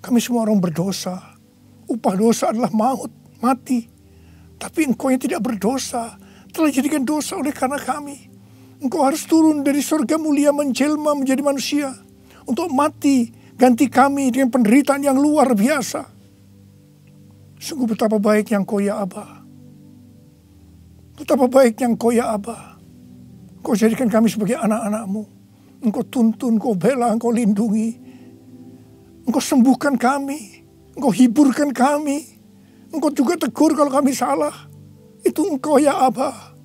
Kami semua orang berdosa. Upah dosa adalah maut, mati. Tapi Engkau yang tidak berdosa telah jadikan dosa oleh karena kami. Engkau harus turun dari surga mulia menjelma menjadi manusia untuk mati ganti kami dengan penderitaan yang luar biasa. Sungguh betapa baiknya Engkau ya Aba. Betapa baiknya Engkau ya Aba. Engkau jadikan kami sebagai anak-anak-Mu. Engkau tuntun, Engkau bela, Engkau lindungi. Engkau sembuhkan kami. Engkau hiburkan kami. Engkau juga tegur kalau kami salah. Itu Engkau ya Aba.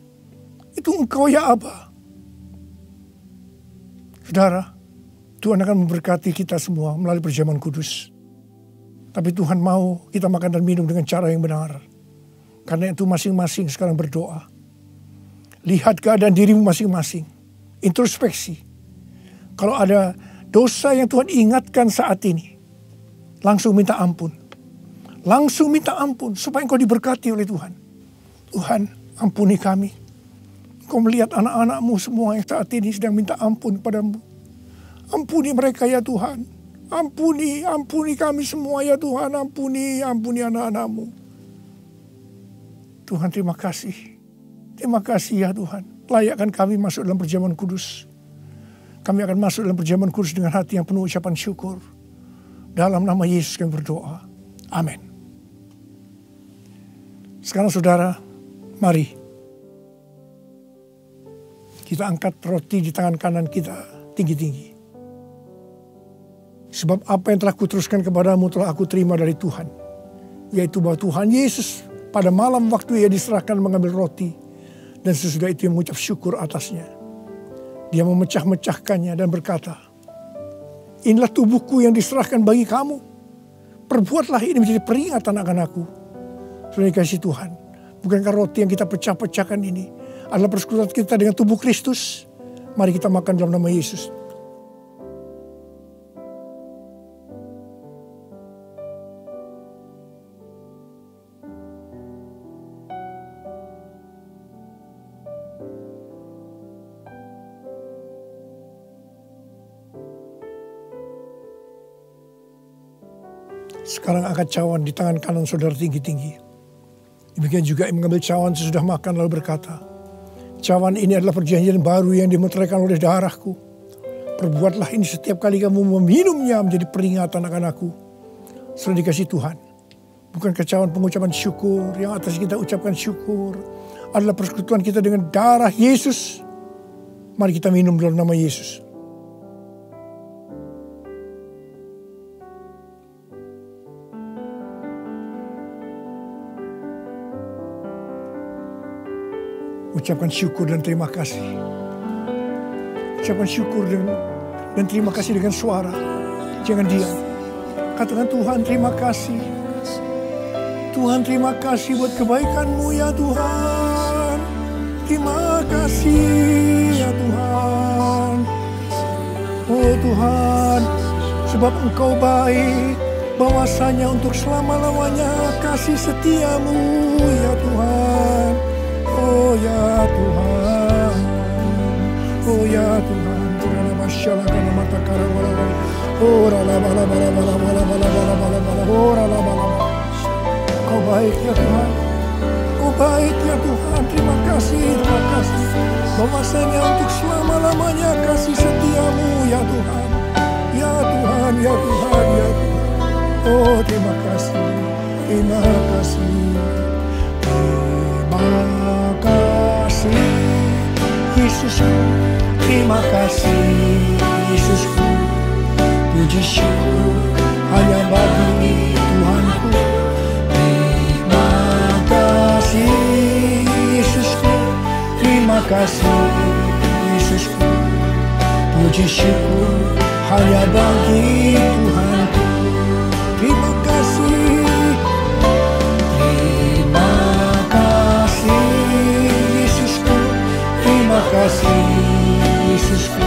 Itu Engkau ya Aba. Saudara, Tuhan akan memberkati kita semua melalui perjamuan kudus. Tapi Tuhan mau kita makan dan minum dengan cara yang benar. Karena itu masing-masing sekarang berdoa. Lihat keadaan dirimu masing-masing. Introspeksi. Kalau ada dosa yang Tuhan ingatkan saat ini, langsung minta ampun. Langsung minta ampun supaya engkau diberkati oleh Tuhan. Tuhan, ampuni kami. Engkau melihat anak-anak-Mu semua yang saat ini sedang minta ampun kepadamu. Ampuni mereka ya Tuhan. Ampuni kami semua ya Tuhan. Ampuni anak-anak-Mu. Tuhan, terima kasih. Terima kasih ya Tuhan. Layakkan kami masuk dalam perjamuan kudus. Kami akan masuk dalam perjamuan kudus dengan hati yang penuh ucapan syukur. Dalam nama Yesus kami berdoa. Amin. Sekarang saudara, mari kita angkat roti di tangan kanan kita tinggi-tinggi. Sebab apa yang telah kuteruskan kepadamu telah aku terima dari Tuhan. Yaitu bahwa Tuhan Yesus pada malam waktu ia diserahkan mengambil roti. Dan sesudah itu ia mengucap syukur atasnya. Dia memecah-mecahkannya dan berkata, inilah tubuhku yang diserahkan bagi kamu. Perbuatlah ini menjadi peringatan akan aku. Saudara dikasihi Tuhan, bukankah roti yang kita pecah-pecahkan ini adalah persekutuan kita dengan tubuh Kristus? Mari kita makan dalam nama Yesus. Sekarang angkat cawan di tangan kanan saudara tinggi-tinggi. Demikian juga yang mengambil cawan sesudah makan lalu berkata, cawan ini adalah perjanjian baru yang dimeteraikan oleh darahku. Perbuatlah ini setiap kali kamu meminumnya menjadi peringatan akan aku. Saudara dikasihi Tuhan, bukankah cawan pengucapan syukur yang atas kita ucapkan syukur adalah persekutuan kita dengan darah Yesus? Mari kita minum dalam nama Yesus. Ucapkan syukur dan terima kasih. Ucapkan syukur dan terima kasih dengan suara. Jangan diam. Katakan, Tuhan terima kasih. Tuhan terima kasih buat kebaikan-Mu ya Tuhan. Terima kasih ya Tuhan. Oh Tuhan, sebab Engkau baik. Bahwasanya untuk selama-lamanya kasih setia-Mu ya Tuhan. Oh ya Tuhan, oh ya Tuhan, Tuhan masyaallah karena mata karawala, oh rala bala bala bala bala bala bala bala bala, oh rala bala. Kau baik ya Tuhan, Kau baik ya Tuhan, terima kasih. Bahwasanya untuk selama-lamanya kasih setia-Mu ya Tuhan, ya Tuhan, ya Tuhan, ya Tuhan. Oh terima kasih, terima kasih. Terima kasih Yesusku, terima kasih Yesusku. Puji syukur hanya bagi Tuhanku. Terima kasih Yesusku, terima kasih Yesusku. Puji syukur hanya bagi Tuhanku. Terima kasih. Terima kasih Yesusku,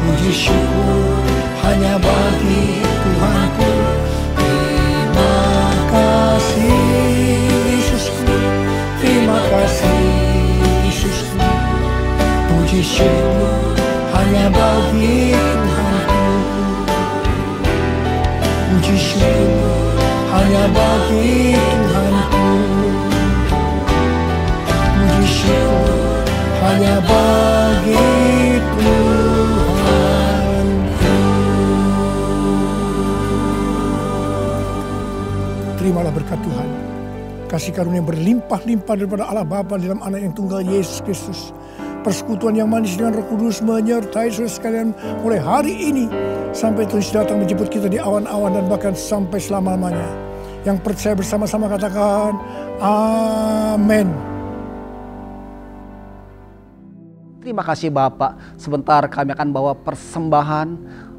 puji syukur hanya bagi Tuhanku. Terima kasih Yesusku, terima kasih Yesusku, puji syukur hanya bagi Tuhanku. Puji syukur hanya bagi Tuhanku. Puji syukur hanya bagi Tuhanku. Terimalah berkat Tuhan, kasih karunia berlimpah-limpah daripada Allah Bapa dalam Anak yang tunggal Yesus Kristus. Persekutuan yang manis dengan Roh Kudus menyertai saudara sekalian mulai hari ini sampai Tuhan datang menjemput kita di awan-awan dan bahkan sampai selama-lamanya. Yang percaya bersama-sama katakan amin. Terima kasih Bapak. Sebentar kami akan bawa persembahan.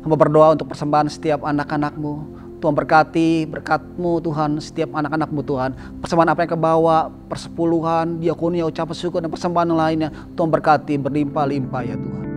Hamba berdoa untuk persembahan setiap anak-anak-Mu. Tuhan berkati, berkat-Mu Tuhan, setiap anak-anak-Mu Tuhan. Persembahan apa yang kebawa, persepuluhan, diakonia, ucapan syukur, dan persembahan lainnya. Tuhan berkati, berlimpah-limpah ya Tuhan.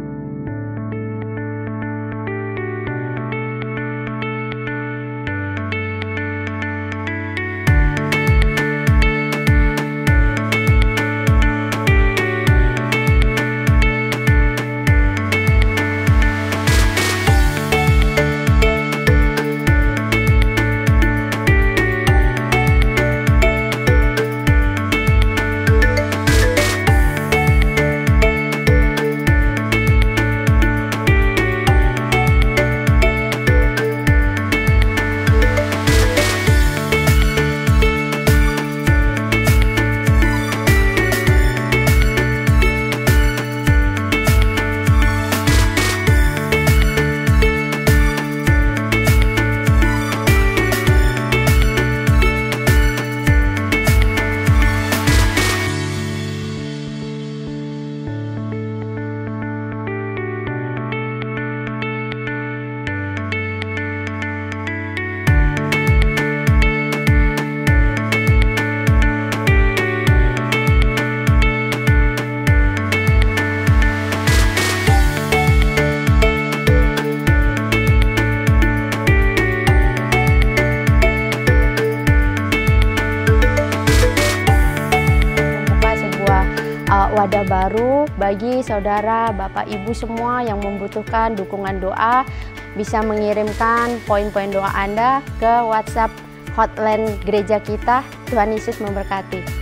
Wadah baru bagi saudara, Bapak, Ibu semua yang membutuhkan dukungan doa, bisa mengirimkan poin-poin doa Anda ke WhatsApp hotline gereja kita. Tuhan Yesus memberkati.